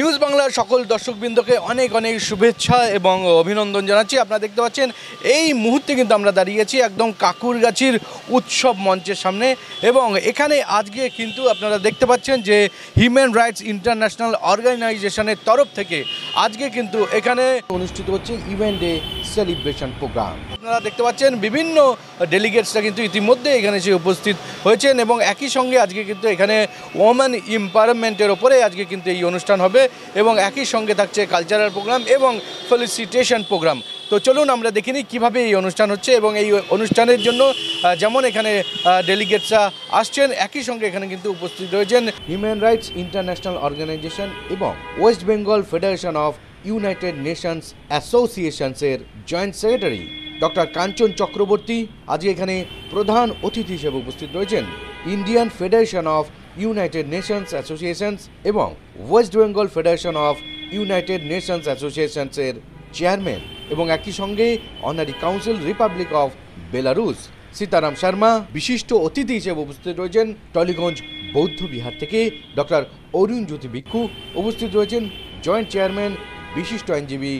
News বাংলার সকল দর্শকবৃন্দকে অনেক অনেক শুভেচ্ছা এবং অভিনন্দন জানাচ্ছি। আপনারা দেখতে পাচ্ছেন এই মুহূর্তে কিন্তু আমরা দাঁড়িয়েছি একদম কাকুরগাছির উৎসব মঞ্চের সামনে এবং এখানে আজকে কিন্তু আপনারা দেখতে পাচ্ছেন যে হিউম্যান রাইটস ইন্টারন্যাশনাল অর্গানাইজেশনের তরফ থেকে আজকে কিন্তু এখানে অনুষ্ঠিত হচ্ছে ইভেন্ট ডে সেলিব্রেশন প্রোগ্রাম। আপনারা দেখতে পাচ্ছেন বিভিন্ন ডেলিগেটসরা কিন্তু ইতিমধ্যে এখানে এসে উপস্থিত হয়েছেন এবং একই সঙ্গে আজকে কিন্তু এখানে ওমেন এম্পাওয়ারমেন্টের ওপরে আজকে কিন্তু এই অনুষ্ঠান হবে এবং একই সঙ্গে থাকছে কালচারাল প্রোগ্রাম এবং ফেলিসিটেশন প্রোগ্রাম। তো চলুন আমরা দেখে নিই কীভাবে এই অনুষ্ঠান হচ্ছে এবং এই অনুষ্ঠানের জন্য যেমন এখানে ডেলিগেটসরা আসছেন একই সঙ্গে এখানে কিন্তু উপস্থিত রয়েছেন হিউম্যান রাইটস ইন্টারন্যাশনাল অর্গানাইজেশন এবং West Bengal Federation of United Nations অ্যাসোসিয়েশনসের joint secretary doctor Kanchan Chakraborty. আজকে এখানে প্রধান অতিথি হিসেবে উপস্থিত রয়েছেন Indian Federation of United Nations Associations এবং West Bengal Federation of United Nations অ্যাসোসিয়েশনসের চেয়ারম্যান এবং একই সঙ্গে honorary council Republic of Belarus Sitaram Sharma. বিশিষ্ট অতিথি হিসেবে উপস্থিত রয়েছেন টলিগঞ্জ বৌদ্ধ বিহার থেকে ডক্টর অরুণ জ্যোতি ভিক্ষু। উপস্থিত রয়েছেন জয়েন্ট চেয়ারম্যান বিশিষ্ট আইনজীবী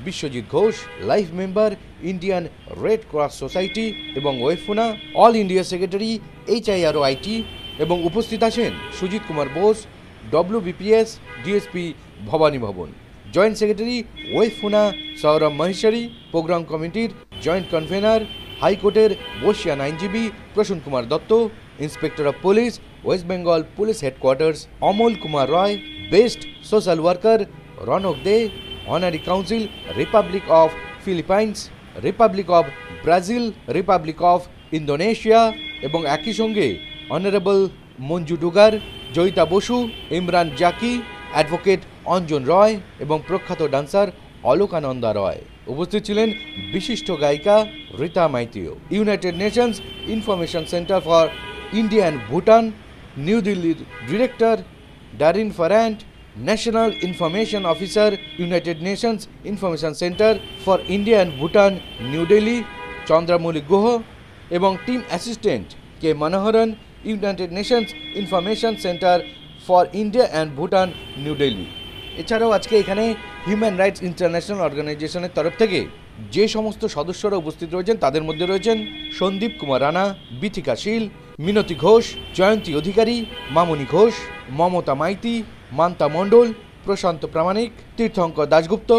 Biswajit Ghosh, life member Indian Red Cross Society এবং ওয়েফুনা, অল ইন্ডিয়া সেক্রেটারি HIROIT এবং উপস্থিত আছেন Sujit Kumar Bose, WBPS DSP Bhabani Bhaban, joint secretary ওয়েফুনা সৌরভ মহেশ্বরী, প্রোগ্রাম কমিটির জয়েন্ট কনভেনার হাইকোর্টের বর্ষিয়ান আইনজীবী Prasun Kumar Dutta, inspector of police West Bengal police headquarters Amal Kumar Roy, best social worker Ronak De, honorary council Republic of Philippines, Republic of Brazil, Republic of Indonesia এবং একই সঙ্গে অনারেবল মঞ্জু ডুগার, জয়িতা বসু, ইমরান জাকি, অ্যাডভোকেট অঞ্জন রয় এবং প্রখ্যাত ডান্সার অলোকানন্দা রয়। উপস্থিত ছিলেন বিশিষ্ট গায়িকা রীতা মাইতিও। United Nations Information Centre for India and Bhutan New দিল্লির director Darin Farrant, national information officer United Nations Information Centre for India and Bhutan New Delhi Chandramouli Guha এবং team assistant K Manoharan United Nations Information Centre for India and Bhutan New Delhi. এছাড়াও আজকে এখানে হিউম্যান রাইটস ইন্টারন্যাশনাল অর্গানাইজেশনের তরফ থেকে যে সমস্ত সদস্যরা উপস্থিত রয়েছেন তাদের মধ্যে রয়েছেন সন্দীপ কুমার রানা, বিথিকা শীল, মিনতি ঘোষ, জয়ন্তী অধিকারী, মামনি ঘোষ, মমতা মাইতি, মান্তা মণ্ডল, প্রশান্ত প্রামাণিক, তীর্থঙ্কর দাশগুপ্ত,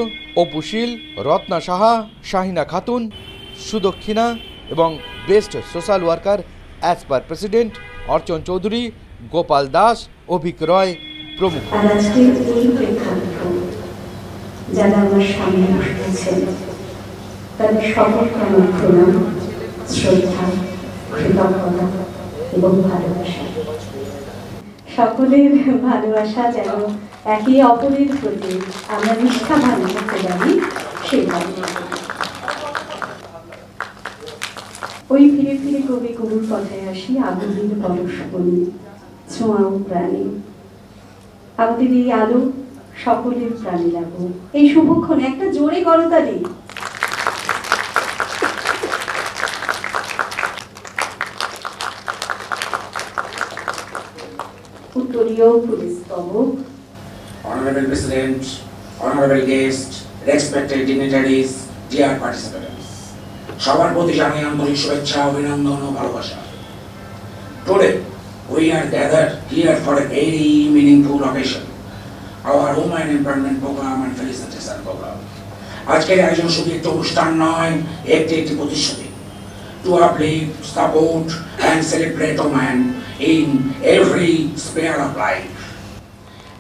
অপু শীল, রত্না সাহা, শাহিনা খাতুন, সুদক্ষিণা এবং best social worker as per president Archan Chowdhury, Gopal Das, Abhik Roy প্রমুখ। যারা আমার সামনে বসেছেন তাদের সকলকে আমার প্রণাম, শ্রদ্ধা, কৃতজ্ঞতা এবং ভালোবাসা। সকলের ভালোবাসা যেন একে অপরের প্রতি আমরা নিষ্ঠাবান করতে পারি সেই কারণে। ওই ফিরে ফিরে কবি গুরুর কথায় আসি, আগুনের পরশ বলি ছোঁয়াও প্রাণী। আমাদের এই আলো সকলের প্রাণী লাগো। এই শুভক্ষণে একটা জোরে করতালি। উত্তরীয় police স্তবক। Honorable President, honorable guests, respected dignitaries, dear participants, সবার প্রতি জানাই আন্তরিক শুভেচ্ছা, অভিনন্দন ও ভালোবাসা। Today we are gathered here for a very meaningful occasion, our women empowerment program and felicitation program. আজকের আয়োজন শুধু একটি অনুষ্ঠান নয়, একটি প্রতিশ্রুতি to uplift, support and celebrate women in every sphere of life.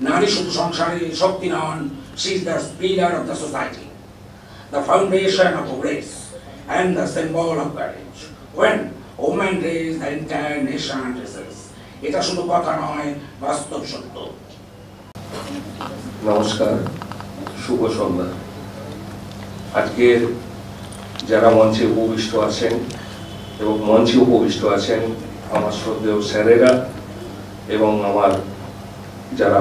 নারী শুধু সংসারে শক্তি নন, she is the pillar of the society, the foundation of grace and the symbol of courage. When women raise, the entire nation rises. এটা শুধু কথা নয়, বাস্তব সত্য। নমস্কার, শুভ সন্ধ্যা। আজকের যারা মঞ্চে উপবিষ্ট আছেন এবং মঞ্চে উপবিষ্ট আছেন আমার শ্রদ্ধেয় স্যারেরা এবং আমার যারা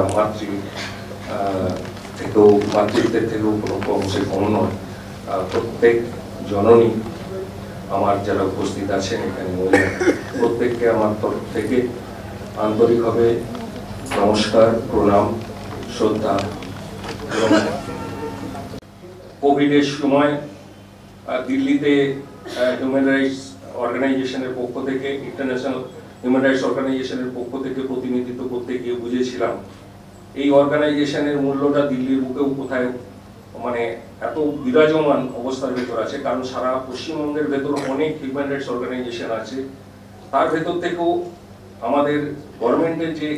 মাতৃত্বের থেকেও কোনো কমসে কম নয় প্রত্যেক জননী আমার যারা উপস্থিত আছেন এখানে প্রত্যেককে আমার তরফ থেকে আন্তরিকভাবে নমস্কার, প্রণাম, শ্রদ্ধা কোভিডের সময় দিল্লিতে হিউম্যান রাইটস অর্গানাইজেশনের পক্ষ থেকে, ইন্টারন্যাশনাল হিউম্যান রাইটস অর্গানাইজেশনের পক্ষ থেকে প্রতিনিধিত্ব করতে গিয়ে বুঝেছিলাম এই অর্গানাইজেশনের মূল্যটা দিল্লির বুকেও কোথায় মানে এত বিরাজমান অবস্থার ভেতর আছে, কারণ সারা পশ্চিমবঙ্গের ভেতর অনেক হিউম্যান রাইটস অর্গানাইজেশন আছে। তার ভেতর থেকেও আমাদের গভর্নমেন্টের যে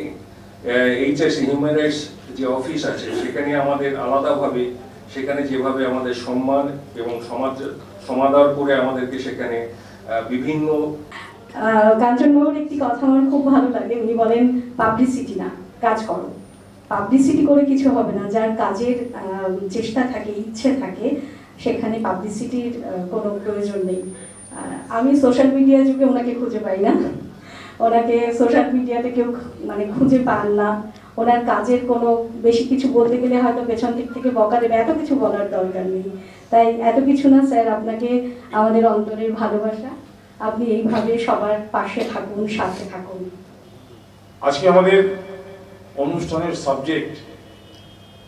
এইচএস হিউম্যান রাইটস যে অফিস আছে সেখানে আমাদের আলাদাভাবে, সেখানে যেভাবে আমাদের সম্মান এবং সমাদর করে আমাদেরকে সেখানে বিভিন্ন কাঞ্চনবাবুর একটি কথা আমার খুব ভালো লাগে, উনি বলেন পাবলিসিটি না, কাজ করো। পাবলিসিটি করে কিছু হবে না, যার কাজের চেষ্টা থাকে, ইচ্ছে থাকে, সেখানে পাবলিসিটির কোনো প্রয়োজন নেই। আমি সোশ্যাল মিডিয়া যুগে ওনাকে খুঁজে পাই না, ওনাকে সোশ্যাল মিডিয়াতে কেউ মানে খুঁজে পান না। ওনার কাজের কোনো বেশি কিছু বলতে গেলে হয়তো পেছন দিক থেকে বকা দেবে, এত কিছু বলার দরকার নেই। তাই এত কিছু না স্যার, আপনাকে আমাদের অন্তরের ভালোবাসা, আপনি এইভাবে সবার পাশে থাকুন, সাথে থাকুন। আজকে আমাদের অনুষ্ঠানের সাবজেক্ট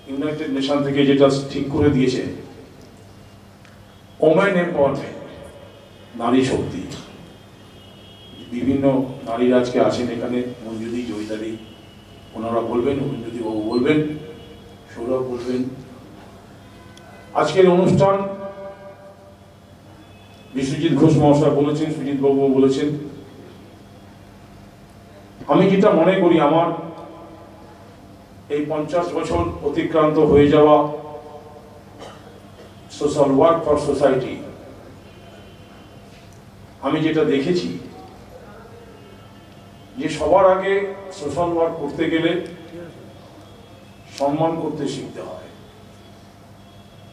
ইউনাইটেড নেশন থেকে যেটা ঠিক করে দিয়েছে, ওমেন এম্পাওয়ারমেন্ট, নারী শক্তি। বিভিন্ন নারীরা আজকে আছেন এখানে, মঞ্জুদি, জয়িতাদি, ওনারা বলবেন, মঞ্জুদি বাবু বলবেন, সৌরভ বলবেন। আজকের অনুষ্ঠান বিশ্বজিৎ ঘোষ মহাশয় বলেছেন, সুজিত বাবু বলেছেন। আমি যেটা মনে করি, আমার এই 50 বছর অতিক্রান্ত হয়ে যাওয়া সোশ্যাল ওয়ার্ক ফর সোসাইটি, আমি যেটা দেখেছি যে সবার আগে সোশ্যাল ওয়ার্ক করতে গেলে সম্মান করতে শিখতে হয়।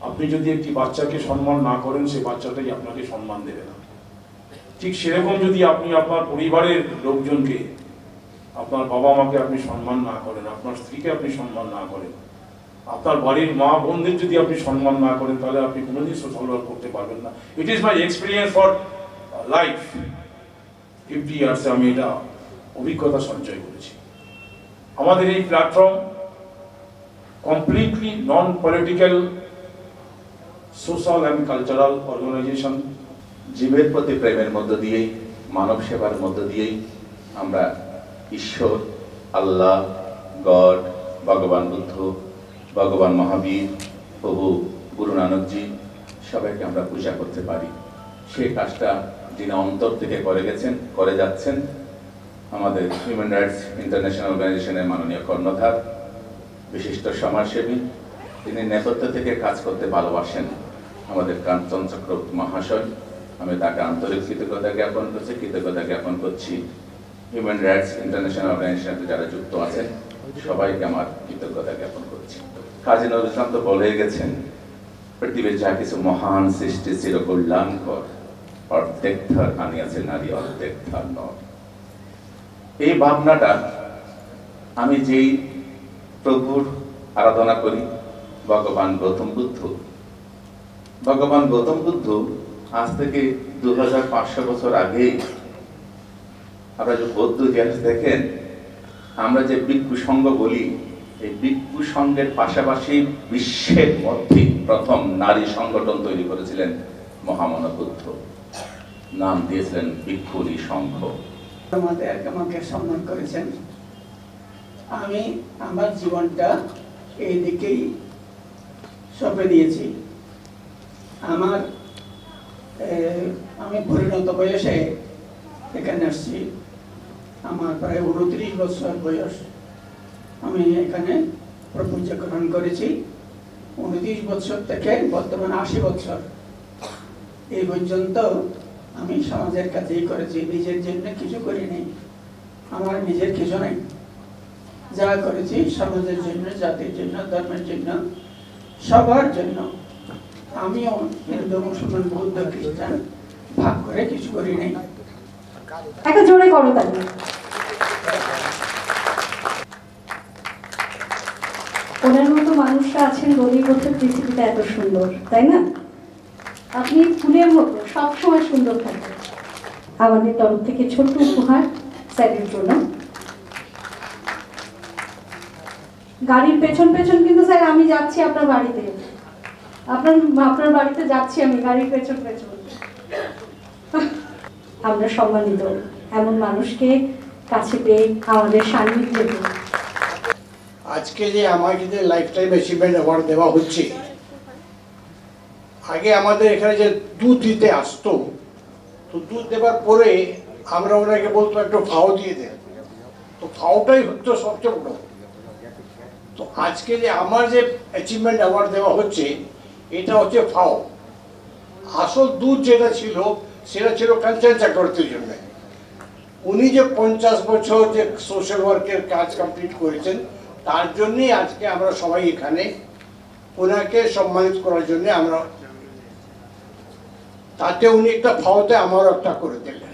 আপনি যদি একটি বাচ্চাকে সম্মান না করেন, সে বাচ্চাটাই আপনাকে সম্মান দেবে না। ঠিক সেরকম যদি আপনি আপনার পরিবারের লোকজনকে, আপনার বাবা মাকে আপনি সম্মান না করেন, আপনার স্ত্রীকে আপনি সম্মান না করেন, আপনার বাড়ির মা বোনদের যদি আপনি সম্মান না করেন, তাহলে আপনি কোনোদিন সোশ্যাল ওয়ার্ক করতে পারবেন না। It is my experience for life. 50 ইয়ার্সে আমি এটা অভিজ্ঞতা সঞ্চয় করেছি। আমাদের এই platform completely non political social and cultural organisation. জীবের প্রতি প্রেমের মধ্য দিয়েই, মানব সেবার মধ্য দিয়েই আমরা ঈশ্বর, আল্লাহ, গড, ভগবান বুদ্ধ, ভগবান মহাবীর, প্রভু গুরু নানকজি সবাইকে আমরা পূজা করতে পারি। সেই কাজটা যিনি অন্তর থেকে করে যাচ্ছেন আমাদের হিউম্যান রাইটস ইন্টারন্যাশনাল অর্গানাইজেশনের মাননীয় কর্ণধার, বিশিষ্ট সমাজসেবী, তিনি নেপথ্য থেকে কাজ করতে ভালোবাসেন আমাদের কাঞ্চন চক্রবর্তী মহাশয়। আমি তাকে আন্তরিক কৃতজ্ঞতা জ্ঞাপন করছি। হিউম্যান রাইটস ইন্টারন্যাশনাল অর্গানাইজেশনে যারা যুক্ত আছেন সবাইকে আমার কৃতজ্ঞতা জ্ঞাপন করছি। কাজী নজরুল ইসলাম তো বলে গেছেন, পৃথিবীর যা কিছু মহান সৃষ্টি চির কল্যাণকর, অর্ধেক ধার আনিয়াছে নারী, অর্ধেক ধার নর। এই ভাবনাটা আমি যেই প্রভুর আরাধনা করি, ভগবান গৌতম বুদ্ধ আজ থেকে 2500 বছর আগে, আমরা যে বৌদ্ধ ইতিহাস দেখেন, আমরা যে ভিক্ষু সংঘ বলি, এই ভিক্ষু সংঘের পাশাপাশি বিশ্বের মধ্যে প্রথম নারী সংগঠন তৈরি করেছিলেন মহামানব বুদ্ধ, নাম দিয়েছিলেন ভিক্ষুণী সংঘ। আমাকে সম্মান করেছেন। আমি আমার জীবনটা এই দিকেই সঁপে দিয়েছি। আমি পরিণত বয়সে এখানে আসছি। আমার প্রায় 29 বছর বয়স। আমি এখানে প্রপূজা গ্রহণ করেছি। 29 বছর থেকে বর্তমানে 80 বছর এই পর্যন্ত আমি সমাজের কাছেই করেছি। নিজের জন্য কিছু করিনি, আমার নিজের কিছু নাই। যা করেছি সমাজের জন্য, জাতির জন্য, ধর্মের জন্য, সবার জন্য। আমিও হিন্দু, মুসলমান, বৌদ্ধ, খ্রিস্টান ভাগ করে কিছু করি নাই। একটা জোরে করো তাহলে। ওনার মতো মানুষরা আছেন বলেই বোধহয় পৃথিবীটা এত সুন্দর, তাই না? আপনি ফুলের মতো সবসময় সুন্দর থাকবেন। আমাদের তরফ থেকে ছোট্ট উপহার স্যারের জন্য। গাড়ির পেছন পেছন কিন্তু স্যার আমি যাচ্ছি আপনার বাড়িতে, আপনার বাড়িতে যাচ্ছি আমি গাড়ির পেছন পেছন। আমরা সম্মানিত এমন মানুষকে কাছে পেয়ে আমাদের সান্নিধ্যে। আজকে যে আমাকে যে লাইফ টাইম অ্যাচিভমেন্ট অ্যাওয়ার্ড দেওয়া হচ্ছে, আগে আমাদের এখানে যে দুধ দিতে আসতো, তো দুধ দেওয়ার পরে আমরা ওনাকে বলতো একটু ফাও দিয়ে দেন, তো ফাওটাই হতো সবচেয়ে বড়। তো আজকে যে আমার যে অ্যাচিভমেন্ট অ্যাওয়ার্ড দেওয়া হচ্ছে, এটা হচ্ছে ফাও। আসল দুধ যেটা ছিল সেটা ছিল কাঞ্চন চক্রবর্তীর জন্য। উনি যে 50 বছর যে সোশ্যাল ওয়ার্কের কাজ কমপ্লিট করেছেন, তার জন্যই আজকে আমরা সবাই এখানে ওনাকে সম্মানিত করার জন্য আমরা, তাতে উনি একটা ফাওতে আমারও একটা করে দিলেন।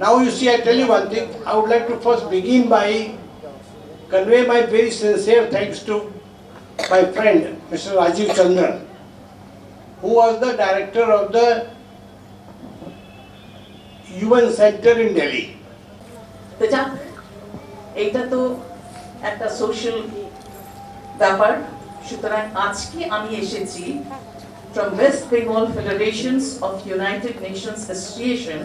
Now you see, I tell you one thing, I would like to first begin by convey my very sincere thanks to my friend Mr. Rajiv Chandran, who was the director of the UN Center in Delhi. তো যাক, এইটা তো একটা social ব্যাপার। সুতরাং আজকে আমি এসেছি from West Bengal Federations of United Nations Association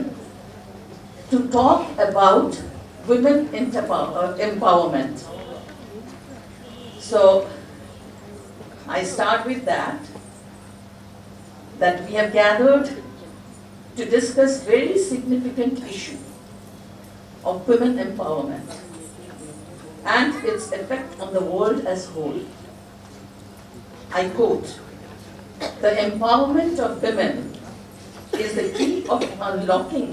to talk about women empowerment. So I start with that we have gathered to discuss very significant issue of women empowerment and its effect on the world as whole. I quote, "The empowerment of women is the key of unlocking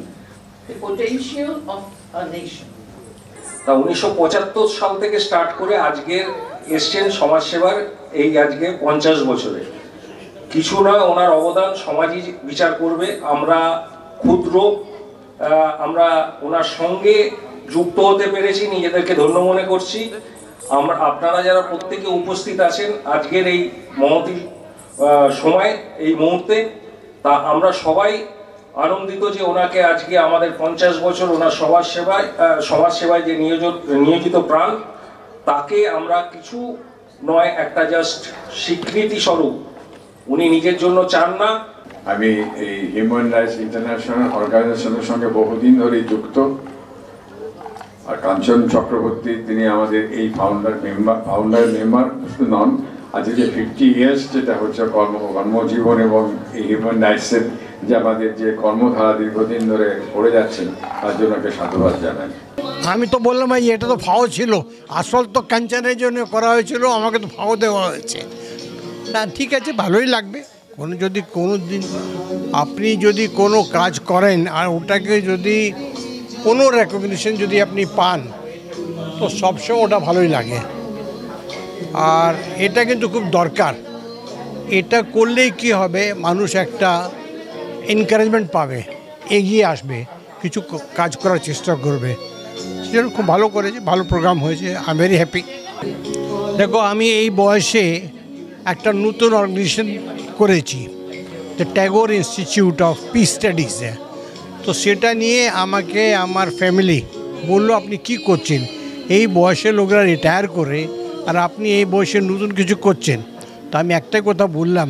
the potential of a nation." তা 1975 সাল থেকে start করে আজকের এসছেন সমাজসেবার এই আজকে 50 বছরে। কিছু নয়, ওনার অবদান সমাজই বিচার করবে। আমরা ক্ষুদ্র, আমরা ওনার সঙ্গে যুক্ত হতে পেরেছি, নিজেদেরকে ধন্য মনে করছি। আপনারা যারা প্রত্যেকে উপস্থিত আছেন আজকের এই মহতি সময়, এই মুহূর্তে, তা আমরা সবাই আনন্দিত যে ওনাকে আজকে আমাদের 50 বছর ওনার সমাজসেবায় যে নিয়োজিত প্রাণ, তাকে আমরা কিছু নয়, একটা জাস্ট স্বীকৃতি স্বরূপ, উনি নিজের জন্য চান না। আমি এই হিউম্যান রাইটস ইন্টারন্যাশনাল অর্গানাইজেশনের সঙ্গে বহুদিন ধরেই যুক্ত। আর কাঞ্চন চক্রবর্তী, তিনি আমাদের এই ফাউন্ডার মেম্বার শুধু নন, আজকে যে 50 ইয়ার্স যেটা হচ্ছে কর্মজীবন এবং এই হিউম্যান রাইটসের যে আমাদের যে কর্মধারা দীর্ঘদিন ধরে করে যাচ্ছেন, তার জন্য একটা সাধুবাদ জানাই। আমি তো বললাম ভাই, এটা তো ফাও ছিল, আসল তো কাঞ্চনের জন্য করা হয়েছিল, আমাকে তো ফাও দেওয়া হয়েছে। না ঠিক আছে, ভালোই লাগবে। কোনো দিন আপনি যদি কোনো কাজ করেন আর ওটাকে যদি কোনো রেকগনিশন যদি আপনি পান, তো সবসময় ওটা ভালোই লাগে। আর এটা কিন্তু খুব দরকার। এটা করলেই কি হবে, মানুষ একটা এনকারেজমেন্ট পাবে, এগিয়ে আসবে, কিছু কাজ করার চেষ্টা করবে। সেজন্য খুব ভালো করেছে, ভালো প্রোগ্রাম হয়েছে। I am very happy. দেখো, আমি এই বয়সে একটা নতুন অর্গানাইজেশন করেছি, the Tagore Institute of Peace স্টাডিজে। তো সেটা নিয়ে আমাকে আমার ফ্যামিলি বললো, আপনি কি করছেন, এই বয়সে লোকরা রিটায়ার করে আর আপনি এই বয়সে নতুন কিছু করছেন। তো আমি একটাই কথা বললাম,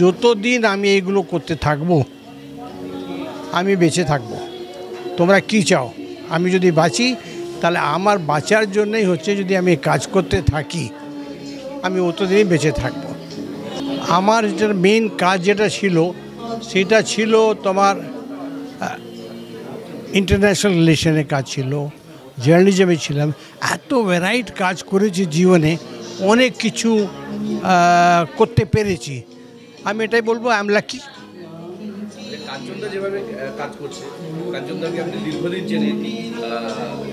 যতদিন আমি এইগুলো করতে থাকবো আমি বেঁচে থাকবো। তোমরা কি চাও, আমি যদি বাঁচি তাহলে আমার বাঁচার জন্যই হচ্ছে, যদি আমি কাজ করতে থাকি আমি অতদিনই বেঁচে থাকবো। আমার যেটা মেইন কাজ যেটা ছিল, সেটা ছিল তোমার ইন্টারন্যাশনাল রিলেশনের কাজ ছিল, জার্নালিজমে ছিলাম। এত ভ্যারাইট কাজ করেছি জীবনে, অনেক কিছু করতে পেরেছি। আমি এটাই বলবো, আই এম লাকি। কাঞ্চনদা যেভাবে কাজ করছে, কাঞ্চনদাকে আপনি দীর্ঘদিন চেনেন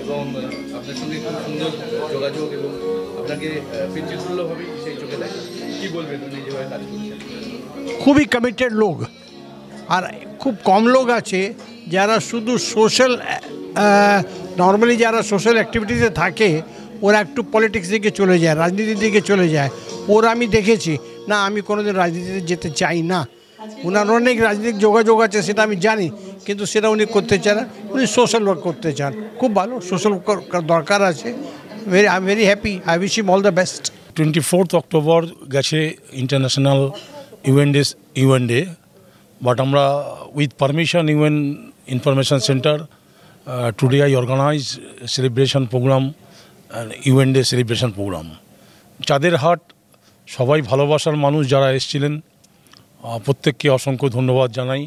এবং আপনার সঙ্গে খুব সুন্দর যোগাযোগ, এবং আপনাকে পেঞ্চিলভাবেই সেই চোখে দেখে। কী বলবেন উনি যেভাবে কাজ করছেন? খুবই কমিটেড লোক। আর খুব কম লোক আছে যারা শুধু সোশ্যাল, নর্মালি যারা সোশ্যাল অ্যাক্টিভিটিসে থাকে, ওরা একটু পলিটিক্স দিকে চলে যায়, রাজনীতির দিকে চলে যায়। ওরা আমি দেখেছি না, আমি কোনোদিন রাজনীতিতে যেতে চাই না। ওনার অনেক রাজনৈতিক যোগাযোগ আছে, সেটা আমি জানি, কিন্তু সেটা উনি করতে চান না। উনি সোশ্যাল ওয়ার্ক করতে চান। খুব ভালো, সোশ্যাল ওয়ার্ক দরকার আছে। I'm very happy. I wish him all the best. 24th October গেছে ইন্টারন্যাশনাল ইউএন ডে, বাট আমরা with permission UN information centre today I organise celebration programme, UN day celebration programme. চাঁদের হাট সবাই ভালোবাসার মানুষ যারা এসেছিলেন প্রত্যেককে অসংখ্য ধন্যবাদ জানাই।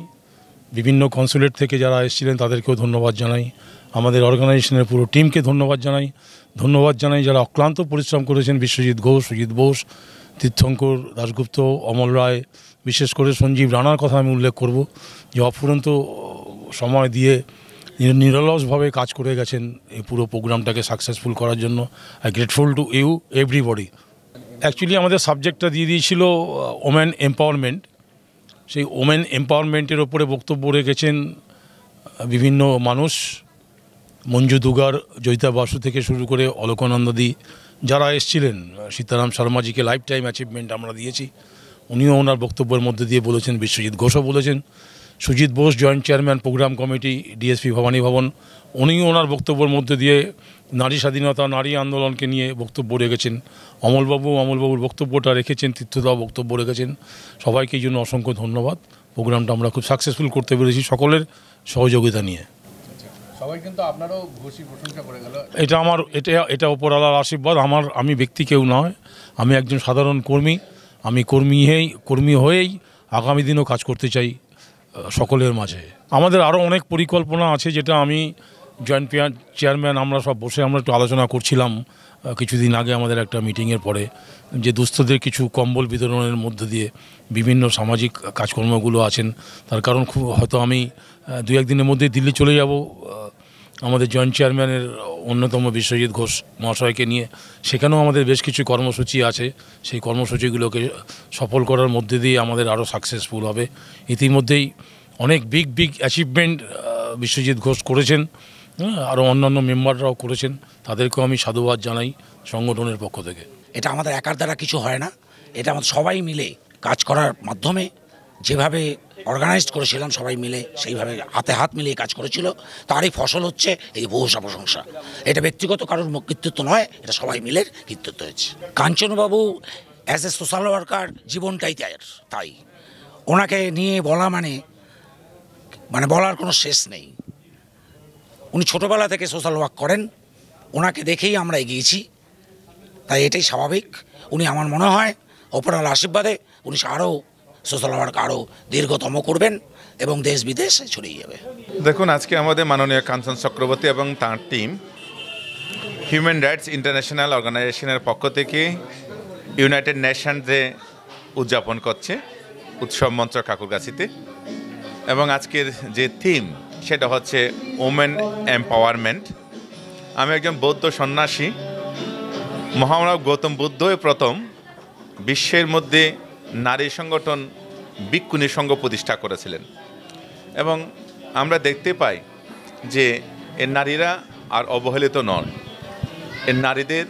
বিভিন্ন কনসুলেট থেকে যারা এসেছিলেন তাদেরকেও ধন্যবাদ জানাই। আমাদের অর্গানাইজেশনের পুরো টিমকে ধন্যবাদ জানাই যারা অক্লান্ত পরিশ্রম করেছেন। বিশ্বজিৎ ঘোষ, সুজিত বোস, তীর্থঙ্কর দাশগুপ্ত, অমল রায়, বিশেষ করে সঞ্জীব রানার কথা আমি উল্লেখ করব, যে অফুরন্ত সময় দিয়ে নিরলসভাবে কাজ করে গেছেন এই পুরো প্রোগ্রামটাকে সাকসেসফুল করার জন্য। I grateful to you everybody. Actually আমাদের সাবজেক্টটা দিয়ে দিয়েছিল ওমেন এম্পাওয়ারমেন্ট। সেই ওমেন এম্পাওয়ারমেন্টের ওপরে বক্তব্য রেখেছেন বিভিন্ন মানুষ, মঞ্জু দুগার, জয়িতা বাসু থেকে শুরু করে অলোকানন্দদি যারা এসেছিলেন। সীতারাম শর্মাজিকে লাইফ টাইম অ্যাচিভমেন্ট আমরা দিয়েছি, উনিও ওনার বক্তব্যের মধ্যে দিয়ে বলেছেন। বিশ্বজিৎ ঘোষও বলেছেন। Sujit Bose, joint chairman programme committee, DSP Bhabani Bhawan, উনিও ওনার বক্তব্যের মধ্যে দিয়ে নারী স্বাধীনতা, নারী আন্দোলনকে নিয়ে বক্তব্য রেখেছেন। অমলবাবুর বক্তব্যটা রেখেছেন, তীর্থদাও বক্তব্য রেখেছেন। সবাইকে এই জন্য অসংখ্য ধন্যবাদ। প্রোগ্রামটা আমরা খুব সাকসেসফুল করতে পেরেছি সকলের সহযোগিতা নিয়ে। সবাই কিন্তু আপনারও খুশি প্রশংসা করে গেল। এটা উপরওয়ালার আশীর্বাদ। আমি ব্যক্তি কেউ নয়, আমি একজন সাধারণ কর্মী। আমি কর্মী হয়েই আগামী দিনও কাজ করতে চাই সকলের মাঝে। আমাদের আরও অনেক পরিকল্পনা আছে, যেটা আমি জয়েন্ট চেয়ারম্যান আমরা সব বসে আমরা একটু আলোচনা করছিলাম কিছুদিন আগে আমাদের একটা মিটিংয়ের পরে, যে দুস্থদের কিছু কম্বল বিতরণের মধ্যে দিয়ে বিভিন্ন সামাজিক কাজকর্মগুলো আছেন। তার কারণ হয়তো আমি 2-1 দিনের মধ্যে দিল্লি চলে যাব আমাদের জয়েন্ট চেয়ারম্যানের অন্যতম বিশ্বজিৎ ঘোষ মহাশয়কে নিয়ে। সেখানেও আমাদের বেশ কিছু কর্মসূচি আছে। সেই কর্মসূচিগুলোকে সফল করার মধ্যে দিয়ে আমাদের আরও সাকসেসফুল হবে। ইতিমধ্যেই অনেক বিগ অ্যাচিভমেন্ট বিশ্বজিৎ ঘোষ করেছেন, আরও অন্যান্য মেম্বাররাও করেছেন। তাদেরকেও আমি সাধুবাদ জানাই সংগঠনের পক্ষ থেকে। এটা আমাদের একার দ্বারা কিছু হয় না, এটা আমাদের সবাই মিলে কাজ করার মাধ্যমে, যেভাবে অর্গানাইজড করেছিলাম সবাই মিলে সেইভাবে হাতে হাত মিলিয়ে কাজ করেছিল, তারই ফসল হচ্ছে এই বহুসা প্রশংসা। এটা ব্যক্তিগত কারোর কৃতিত্ব নয়, এটা সবাই মিলে কৃতিত্ব হয়েছে। কাঞ্চনবাবু অ্যাজ এ সোশ্যাল ওয়ার্কার জীবনটাই তাই। ওনাকে নিয়ে বলা মানে বলার কোনো শেষ নেই। উনি ছোটোবেলা থেকে সোশ্যাল ওয়ার্ক করেন, ওনাকে দেখেই আমরা এগিয়েছি, তাই এটাই স্বাভাবিক। উনি আমার মনে হয় অপরাল আশীর্বাদে উনি আরও সোশ্যাল ওয়ার্ক আরও দীর্ঘতম করবেন এবং দেশ বিদেশে ছড়িয়ে যাবে। দেখুন, আজকে আমাদের মাননীয় কাঞ্চন চক্রবর্তী এবং তাঁর টিম হিউম্যান রাইটস ইন্টারন্যাশনাল অর্গানাইজেশনের পক্ষ থেকে ইউনাইটেড নেশন ডে উদযাপন করছে উৎসব মঞ্চ কাকুরগাছিতে। এবং আজকের যে থিম সেটা হচ্ছে ওমেন এম্পাওয়ারমেন্ট। আমি একজন বৌদ্ধ সন্ন্যাসী। মহামানব গৌতম বুদ্ধই প্রথম বিশ্বের মধ্যে নারী সংগঠন ভিক্ষুণী সংঘ প্রতিষ্ঠা করেছিলেন। এবং আমরা দেখতে পাই যে এর নারীরা আর অবহেলিত নন। এর নারীদের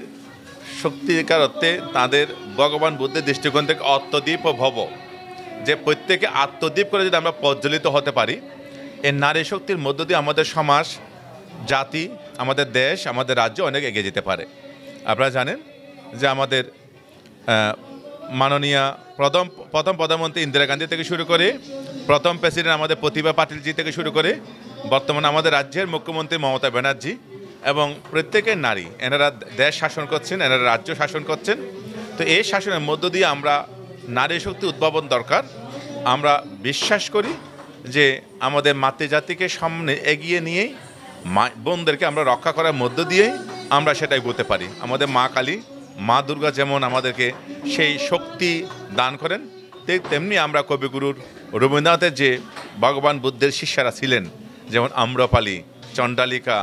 সত্যিকার অর্থে তাদের ভগবান বুদ্ধের দৃষ্টিকোণ থেকে আত্মদ্বীপ ও ভব, যে প্রত্যেকে আত্মদ্বীপ করে যদি আমরা প্রজ্বলিত হতে পারি, এই নারী শক্তির মধ্য দিয়ে আমাদের সমাজ, জাতি, আমাদের দেশ, আমাদের রাজ্য অনেক এগিয়ে যেতে পারে। আপনারা জানেন যে আমাদের মাননীয় প্রথম প্রধানমন্ত্রী ইন্দিরা গান্ধী থেকে শুরু করে প্রথম প্রেসিডেন্ট আমাদের প্রতিভা পাটিলজি থেকে শুরু করে বর্তমানে আমাদের রাজ্যের মুখ্যমন্ত্রী মমতা ব্যানার্জি, এবং প্রত্যেকের নারী, এনারা দেশ শাসন করছেন, এনারা রাজ্য শাসন করছেন। তো এই শাসনের মধ্য দিয়ে আমরা নারী শক্তি উদ্ভাবন দরকার। আমরা বিশ্বাস করি যে আমাদের মাতৃজাতিকে সামনে এগিয়ে নিয়েই বোনদেরকে আমরা রক্ষা করার মধ্য দিয়েই আমরা সেটাই বলতে পারি। আমাদের মা কালী, মা দুর্গা যেমন আমাদেরকে সেই শক্তি দান করেন, তেমনি আমরা কবিগুরুর রবীন্দ্রনাথের যে ভগবান বুদ্ধের শিষ্যরা ছিলেন, যেমন আম্রপালি, চণ্ডালিকা,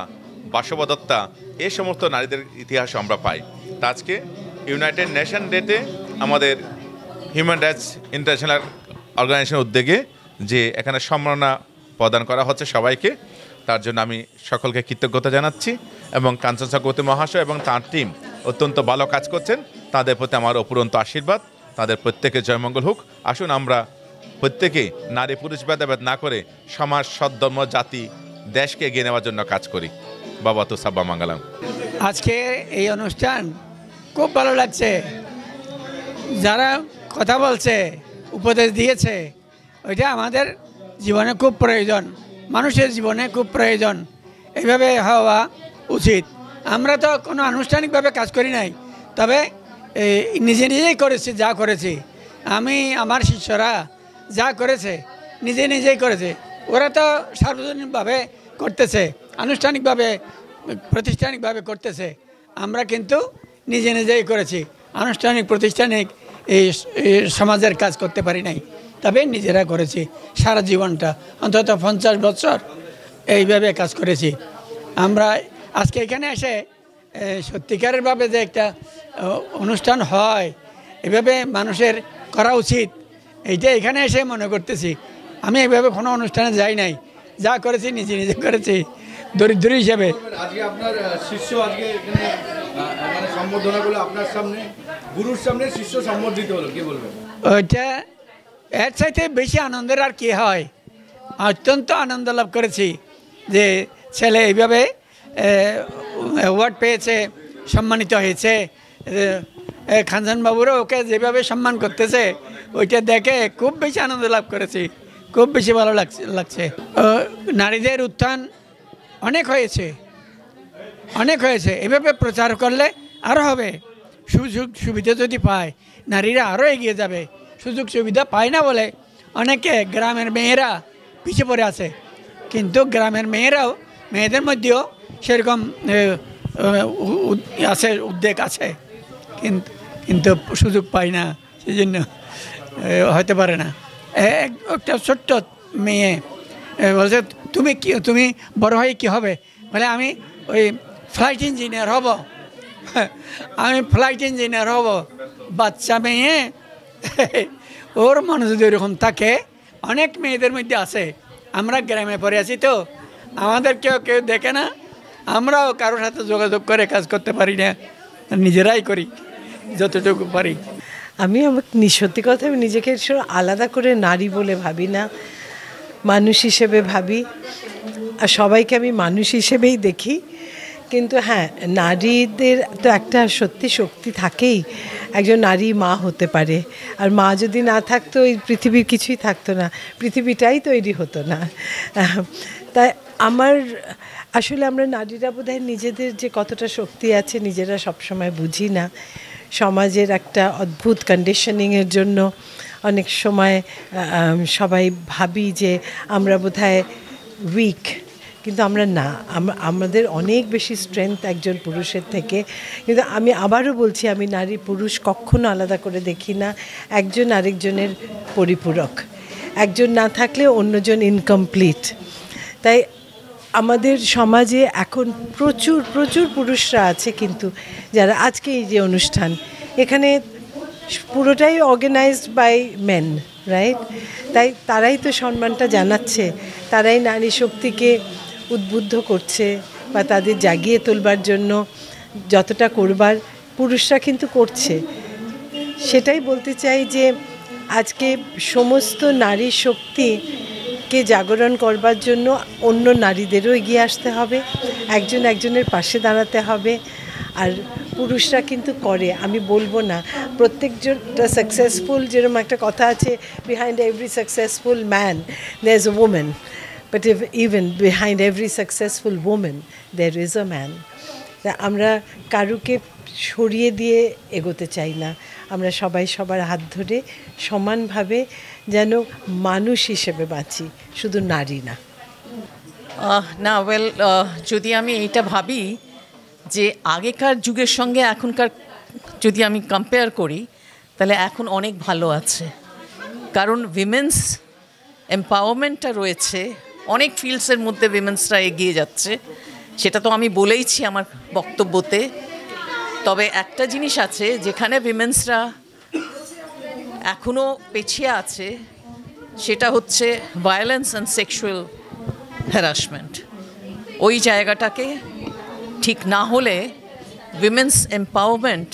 বাসবদত্তা, এই সমস্ত নারীদের ইতিহাস আমরা পাই। তা আজকে ইউনাইটেড নেশন ডেতে আমাদের হিউম্যান রাইটস ইন্টারন্যাশনাল অর্গানাইজেশনের উদ্যোগে যে এখানে সম্মাননা প্রদান করা হচ্ছে সবাইকে, তার জন্য আমি সকলকে কৃতজ্ঞতা জানাচ্ছি। এবং কাঞ্চন চক্রবর্তী মহাশয় এবং তাঁর টিম অত্যন্ত ভালো কাজ করছেন, তাদের প্রতি আমার অপুরন্ত আশীর্বাদ। তাদের প্রত্যেকের জয়মঙ্গল হোক। আসুন আমরা প্রত্যেকেই নারী পুরুষ ভেদাভেদ না করে সমাজ, সদ্ধর্ম, জাতি, দেশকে এগিয়ে নেওয়ার জন্য কাজ করি। বাবা তো সাব্বা মঙ্গলম। আজকে এই অনুষ্ঠান খুব ভালো লাগছে। যারা কথা বলছে, উপদেশ দিয়েছে, ওইটা আমাদের জীবনে খুব প্রয়োজন, মানুষের জীবনে খুব প্রয়োজন। এইভাবে হওয়া উচিত। আমরা তো কোনো আনুষ্ঠানিকভাবে কাজ করি নাই, তবে নিজে নিজেই করেছি। যা করেছি আমি, আমার শিষ্যরা যা করেছে নিজে নিজেই করেছে। ওরা তো সার্বজনীনভাবে করতেছে, আনুষ্ঠানিকভাবে প্রাতিষ্ঠানিকভাবে করতেছে। আমরা কিন্তু নিজে নিজেই করেছি, আনুষ্ঠানিক প্রাতিষ্ঠানিক এই সমাজের কাজ করতে পারি নাই, তবে নিজেরা করেছি। সারা জীবনটা অন্তত 50 বছর এইভাবে কাজ করেছি। আমরা আজকে এখানে এসে সত্যিকারেরভাবে যে একটা অনুষ্ঠান হয়, এভাবে মানুষের করা উচিত, এইটা এখানে এসে মনে করতেছি। আমি এইভাবে কোনো অনুষ্ঠানে যাই নাই, যা করেছি নিজে নিজে করেছি দরিদ্র হিসেবে। আজকে আপনার শিষ্য আজকে এখানে মানে সম্বর্ধনা করলো আপনার সামনে, গুরুর সামনে শিষ্য সম্বর্ধিত হলো, কি বলবেন? ওইটা এর চাইতে বেশি আনন্দের আর কি হয়। অত্যন্ত আনন্দ লাভ করেছি যে ছেলে এইভাবে অ্যাওয়ার্ড পেয়েছে, সম্মানিত হয়েছে। খানজান বাবুরও ওকে যেভাবে সম্মান করতেছে, ওইটা দেখে খুব বেশি আনন্দ লাভ করেছি, খুব বেশি ভালো লাগছে। নারীদের উত্থান অনেক হয়েছে, অনেক হয়েছে। এভাবে প্রচার করলে আরও হবে। সুযোগ সুবিধা যদি পায়, নারীরা আরও এগিয়ে যাবে। সুযোগ সুবিধা পায় না বলে অনেকে গ্রামের মেয়েরা পিছিয়ে পড়ে আছে, কিন্তু গ্রামের মেয়েরাও, মেয়েদের মধ্যেও সেরকম আছে, উদ্যোগ আছে, কিন্তু সুযোগ পায় না, সেই জন্য হতে পারে না। একটা ছোট্ট মেয়ে বলছে, তুমি বড় হয়ে কী হবে? বলে আমি ওই ফ্লাইট ইঞ্জিনিয়ার হব, আমি ফ্লাইট ইঞ্জিনিয়ার হব। বাচ্চা মেয়ে, ওর মনে যদি ওরকম থাকে, অনেক মেয়েদের মধ্যে আছে। আমরা গ্রামে পড়ে আছি তো, আমাদের কেউ দেখে না, আমরাও কারোর সাথে যোগাযোগ করে কাজ করতে পারি না, নিজেরাই করি যতটুকু পারি। আমি সত্যি কথা, আমি নিজেকে আলাদা করে নারী বলে ভাবি না, মানুষ হিসেবে ভাবি, আর সবাইকে আমি মানুষ হিসেবেই দেখি। কিন্তু হ্যাঁ, নারীদের তো একটা সত্যি শক্তি থাকেই। একজন নারী মা হতে পারে, আর মা যদি না থাকতো এই পৃথিবীর কিছুই থাকতো না, পৃথিবীটাই তৈরি হতো না। তাই আসলে আমরা নারীরা বোধহয় নিজেদের যে কতটা শক্তি আছে নিজেরা সবসময় বুঝি না। সমাজের একটা অদ্ভুত কন্ডিশনিংয়ের জন্য অনেক সময় সবাই ভাবি যে আমরা বোধহয় উইক, কিন্তু আমরা না, আমাদের অনেক বেশি স্ট্রেংথ একজন পুরুষের থেকে। কিন্তু আমি আবারও বলছি, আমি নারী পুরুষ কখনো আলাদা করে দেখি না, একজন আরেকজনের পরিপূরক। একজন না থাকলে অন্যজন ইনকমপ্লিট। তাই আমাদের সমাজে এখন প্রচুর প্রচুর পুরুষরা আছে, কিন্তু যারা আজকে এই যে অনুষ্ঠান, এখানে পুরোটাই অর্গানাইজড বাই মেন, রাইট? তাই তারাই তো সম্মানটা জানাচ্ছে, তারাই নারী শক্তিকে উদ্বুদ্ধ করছে, বা তাদের জাগিয়ে তোলবার জন্য যতটা করবার পুরুষরা কিন্তু করছে। সেটাই বলতে চাই যে আজকে সমস্ত নারী শক্তিকে জাগরণ করবার জন্য অন্য নারীদেরও এগিয়ে আসতে হবে, একজন একজনের পাশে দাঁড়াতে হবে। আর পুরুষরা কিন্তু করে, আমি বলবো না প্রত্যেকটা সাকসেসফুল, যেরকম একটা কথা আছে, behind every successful man there is a woman, but even behind every successful woman there is a man. আমরা কারুকে সরিয়ে দিয়ে এগোতে চাই না, আমরা সবাই সবার হাত ধরে সমানভাবে যেন মানুষ হিসেবে বাঁচি, শুধু নারী না। না, যদি আমি এটা ভাবি যে আগেকার যুগের সঙ্গে এখনকার যদি আমি কম্পেয়ার করি, তাহলে এখন অনেক ভালো আছে। কারণ উইমেন্স এম্পাওয়ারমেন্টটা রয়েছে, অনেক ফিল্ডসের মধ্যে উইমেন্সরা এগিয়ে যাচ্ছে, সেটা তো আমি বলেইছি আমার বক্তব্যতে। তবে একটা জিনিস আছে যেখানে উইমেন্সরা এখনও পিছিয়ে আছে, সেটা হচ্ছে ভায়োলেন্স অ্যান্ড সেক্সুয়াল হ্যারাসমেন্ট। ওই জায়গাটাকে ঠিক না হলে উইমেন্স এম্পাওয়ারমেন্ট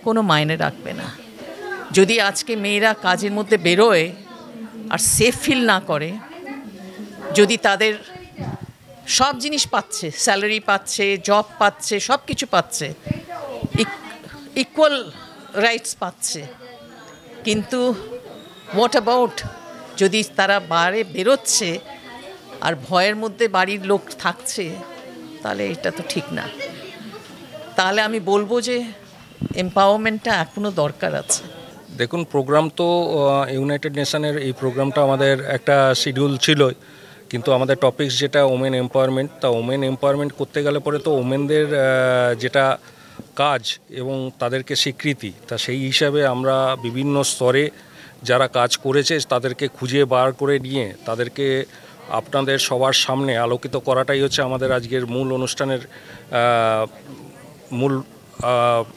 কোনো মাইনে রাখবে না। যদি আজকে মেয়েরা কাজের মধ্যে বেরোয় আর সেফ ফিল না করে, যদি তাদের সব জিনিস পাচ্ছে, স্যালারি পাচ্ছে, জব পাচ্ছে, সব কিছু পাচ্ছে, ইকুয়াল রাইটস পাচ্ছে, কিন্তু হোয়াট অ্যাবাউট যদি তারা বাইরে বেরোচ্ছে আর ভয়ের মধ্যে বাড়ির লোক থাকছে, তাহলে এটা তো ঠিক না। তাহলে আমি বলবো যে এম্পাওয়ারমেন্টটা এখনও দরকার আছে। দেখুন, প্রোগ্রাম তো ইউনাইটেড নেশনের এই প্রোগ্রামটা আমাদের একটা শিডিউল ছিল, কিন্তু আমাদের টপিকস যেটা ওমেন এম্পাওয়ারমেন্ট, তা ওমেন এম্পাওয়ারমেন্ট করতে গেলে পরে তো ওমেনদের যেটা কাজ এবং তাদেরকে স্বীকৃতি, তা সেই হিসাবে আমরা বিভিন্ন স্তরে যারা কাজ করেছে তাদেরকে খুঁজে বার করে নিয়ে তাদেরকে আপনাদের সবার সামনে আলোকিত করাটাই হচ্ছে আমাদের আজকের মূল অনুষ্ঠানের মূল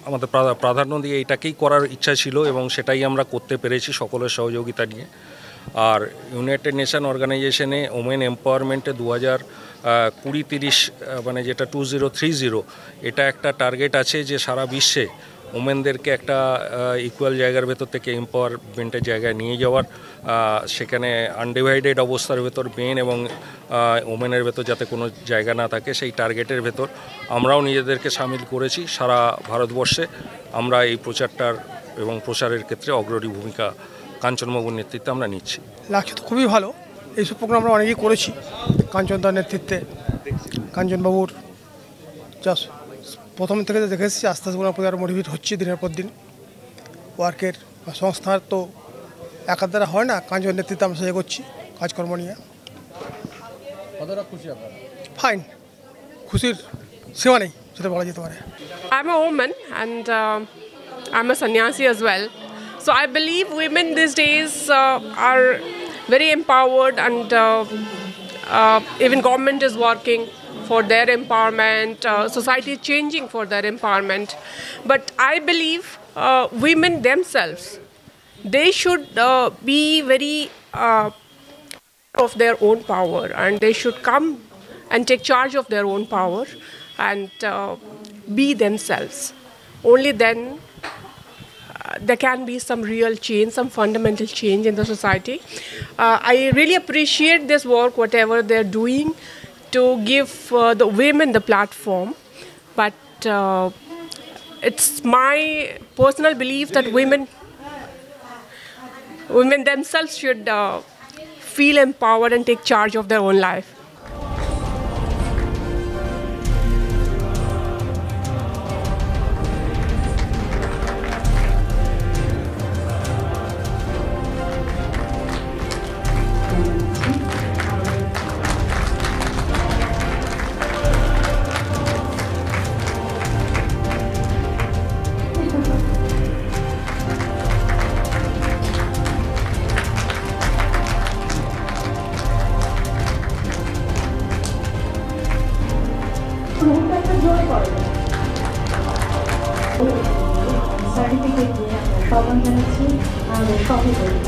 আমাদের প্রাধান্য দিয়ে এটাকেই করার ইচ্ছা ছিল এবং সেটাই আমরা করতে পেরেছি সকলের সহযোগিতা নিয়ে। আর ইউনাইটেড নেশন অর্গানাইজেশনে ওমেন এম্পাওয়ারমেন্টে 2020-30 মানে যেটা 2030 এটা একটা টার্গেট আছে যে সারা বিশ্বে ওমেনদেরকে একটা ইকুয়াল জায়গার ভেতর থেকে এম্পাওয়ারমেন্টের জায়গায় নিয়ে যাওয়ার, সেখানে আনডিভাইডেড অবস্থার ভেতর মেন এবং ওমেনের ভেতর যাতে কোনো জায়গা না থাকে, সেই টার্গেটের ভেতর আমরাও নিজেদেরকে সামিল করেছি। সারা ভারতবর্ষে আমরা এই প্রচারটার এবং প্রসারের ক্ষেত্রে অগ্রণী ভূমিকা কাঞ্চনবাবুর নেতৃত্বে আমরা নিচ্ছি। লাগছে তো খুবই ভালো, এইসব প্রোগ্রাম আমরা অনেকেই করেছি কাঞ্চনদার নেতৃত্বে। কাঞ্চনবাবুর জাস্ট প্রথম থেকে দেখে এসেছি, আস্তে আস্তে ওনার প্রতি আরও মোটিভেট হচ্ছে দিনের পর দিন। ওয়ার্কের বা সংস্থার তো একার দ্বারা হয় না, কাঞ্চন নেতৃত্বে আমরা সে করছি কাজকর্ম নিয়ে। কতটা খুশি আপনারা? ফাইন, খুশির সীমা নেই সেটা বলা যেতে পারে। I'm a woman and I'm a sannyasi as well. So I believe women these days are very empowered, and even government is working for their empowerment, society is changing for their empowerment. But I believe women themselves, they should be very of their own power, and they should come and take charge of their own power and be themselves. Only then there can be some real change, some fundamental change in the society. I really appreciate this work, whatever they're doing, to give the women the platform. But it's my personal belief that women themselves should feel empowered and take charge of their own life. Certificate দিয়ে আমরা সম্মান জানাচ্ছি আমাদের সহযোগী।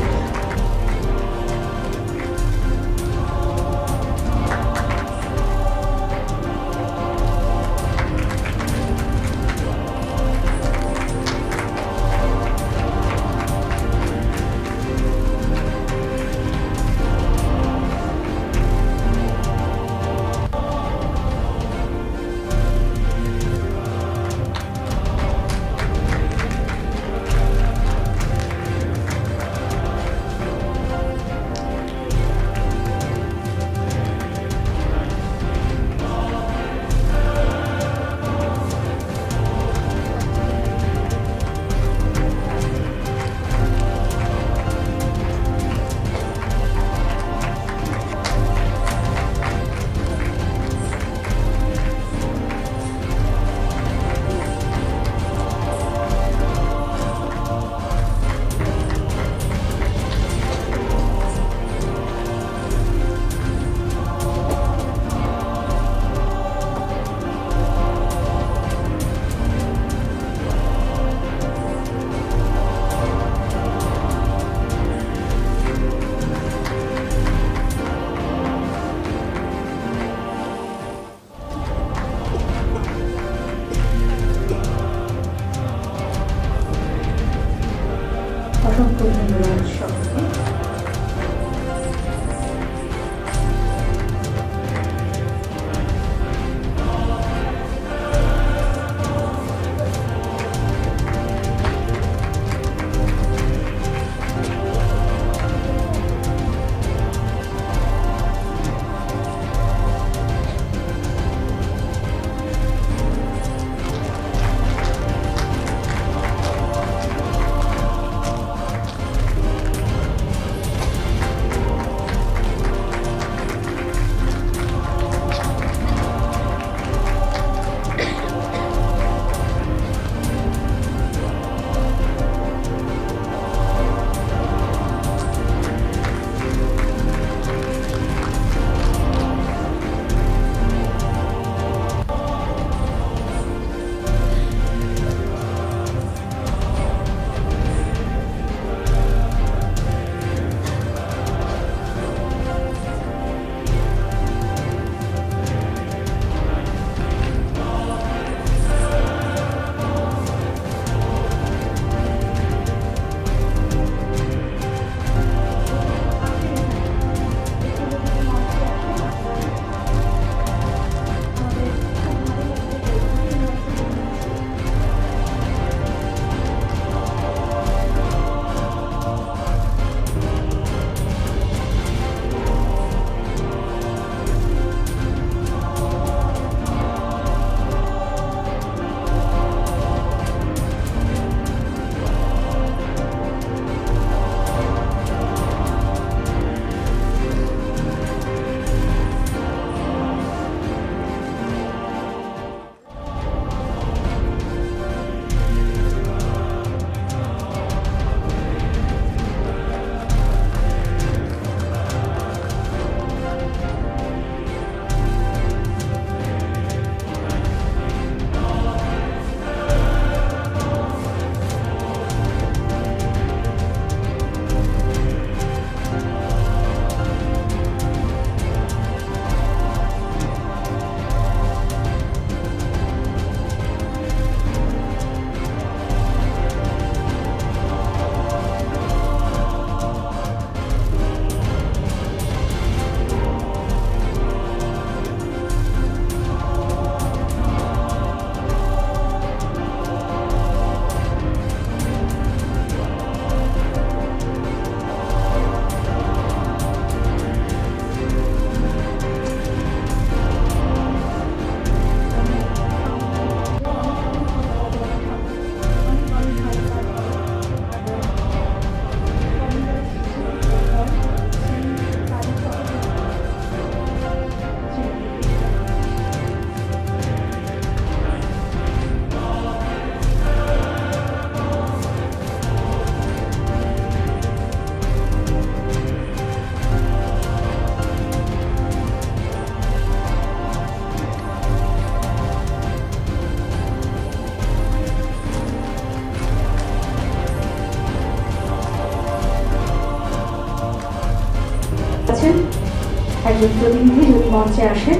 একজন প্রতিনিধি যদি মঞ্চে আসেন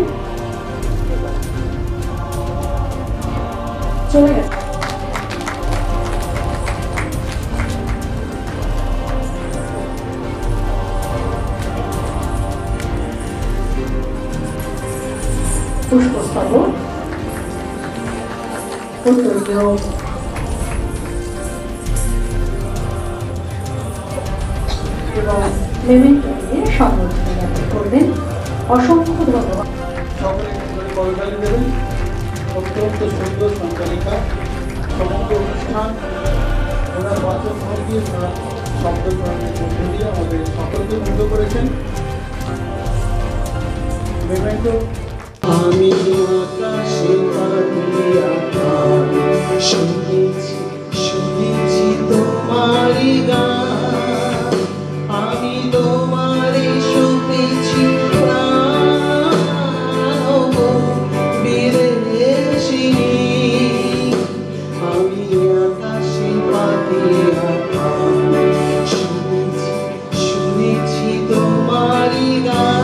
চলে গেল। পুষ্পস্তবক উত্তরীয় এবং মেমেন্টো দিয়ে সম্বোধন জ্ঞাপন করবেন। অসংখ্য ধন্যবাদ। সকলে করতালি দেবেন। অত্যন্ত সুন্দর সঞ্চালিকা, সমগ্র অনুষ্ঠান ওনার বাচক ভঙ্গি, ওনার শব্দ চয়নের মধ্য দিয়ে আমাদের সকলকে মুগ্ধ করেছেন। মেমেন্টো আমি আকাশে পাখিয়া শুনেছি শুনেছি তোমারই গান, আমি তোমারে শুনেছি বিদেশিনী, আমি আকাশে পাখিয়া শুনেছি শুনেছি তোমারই গান।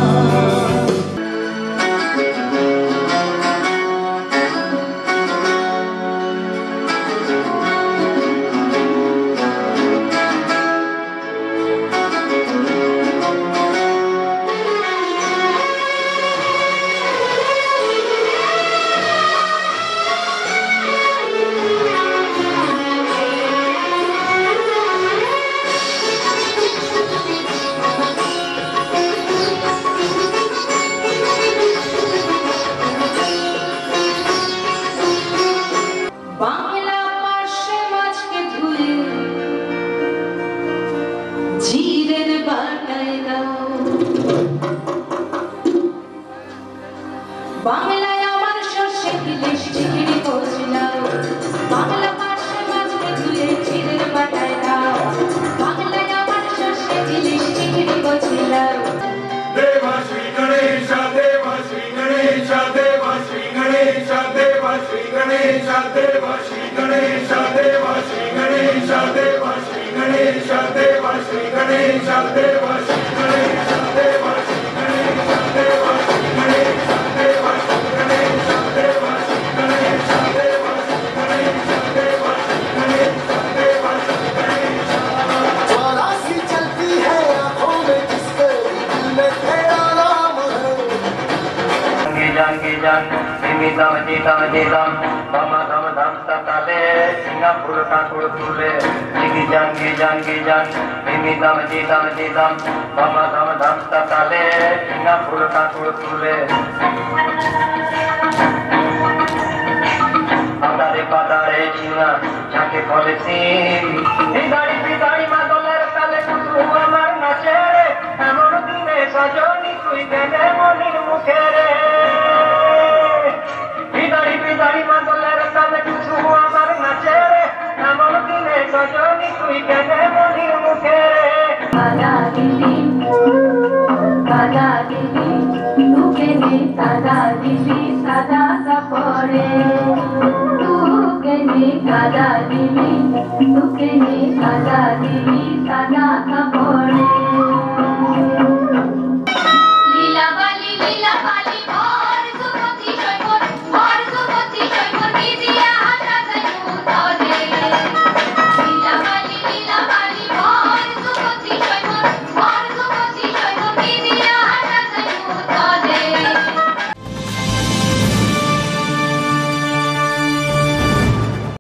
বাংলা পাশে মাছকে ধুয়ে জিরের বাটায় দাও, বাংলায় আমার সর্ষে ইলিশ চিংড়ি কচলাও, বাংলা পাশে মাছকে ধুয়ে জিরের বাটায় দাও, বাংলায় আমার সর্ষে ইলিশ চিংড়ি কচলাও। দেবাশ্রী গণেশ দেবাশ্রী গণেশ দেবাশ্রী গণেশ দেবাশ্রী গণেশ দেবাশ্রী গণেশ দেবাশ্রী গণেশ দেবাশ্রী গণেশ দেবাশ্রী গণেশ দেবাশ্রী গণেশ দেবাশ্রী গণেশ দেবাশ্রী গণেশ দেবাশ্রী গণেশ দেবাশ্রী গণেশ দেবাশ্রী গণেশ देवाश्री गणेश देवाश्री गणेश। ज्वाला सी चलती है आंखों में जिसके दिल में तेरा नाम है। गीजन निमितम जीतम जीतम धम धम धम तताले सिंगापुर ठाकुर तुले गीजन निमितम जीतम जीतम धम धम धम तताले सिंगापुर ठाकुर तुले पादारे चिना जाके फले सिम बिदारी बिदारी मादलेर ताले कुसु আমার নাচে রে এমন দিনে সজনি তুই গেলে মনির মুখে রে বিদারি বিদারি মাদলের তালে কুসু আমার নাচে রে এমন দিনে সজনি তুই গেলে মনির মুখে রে কাদা দিলি তুকে নে কাদা দিলি সাদা কাপড়ে तुके ने कादा दिली तुके ने कादा